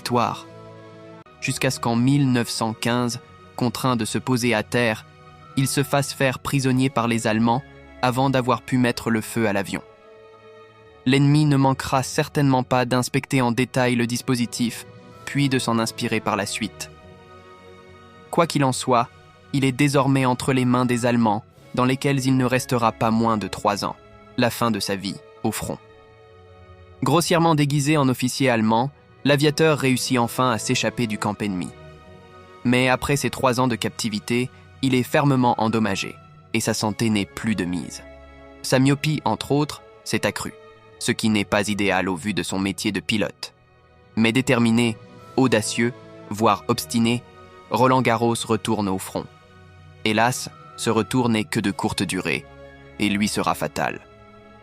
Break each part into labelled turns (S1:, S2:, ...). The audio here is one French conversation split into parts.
S1: victoire. Jusqu'à ce qu'en 1915, contraint de se poser à terre, il se fasse faire prisonnier par les Allemands avant d'avoir pu mettre le feu à l'avion. L'ennemi ne manquera certainement pas d'inspecter en détail le dispositif, puis de s'en inspirer par la suite. Quoi qu'il en soit, il est désormais entre les mains des Allemands, dans lesquels il ne restera pas moins de 3 ans, la fin de sa vie au front. Grossièrement déguisé en officier allemand, l'aviateur réussit enfin à s'échapper du camp ennemi. Mais après ces 3 ans de captivité, il est fermement endommagé, et sa santé n'est plus de mise. Sa myopie, entre autres, s'est accrue, ce qui n'est pas idéal au vu de son métier de pilote. Mais déterminé, audacieux, voire obstiné, Roland Garros retourne au front. Hélas, ce retour n'est que de courte durée, et lui sera fatal.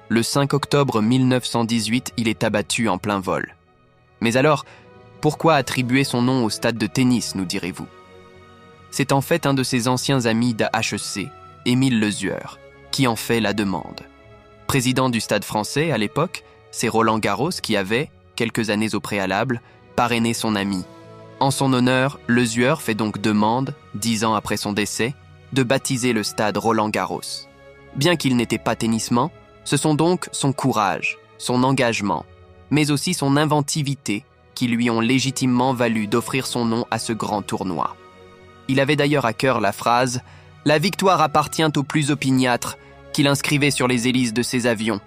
S1: Le 5 octobre 1918, il est abattu en plein vol. Mais alors, pourquoi attribuer son nom au stade de tennis, nous direz-vous? C'est en fait un de ses anciens amis d'HEC, Émile Lesueur, qui en fait la demande. Président du Stade français à l'époque, c'est Roland Garros qui avait, quelques années au préalable, parrainé son ami. En son honneur, Lesueur fait donc demande, 10 ans après son décès, de baptiser le stade Roland Garros. Bien qu'il n'était pas tennisman, ce sont donc son courage, son engagement, mais aussi son inventivité qui lui ont légitimement valu d'offrir son nom à ce grand tournoi. Il avait d'ailleurs à cœur la phrase « La victoire appartient aux plus opiniâtres » qu'il inscrivait sur les hélices de ses avions.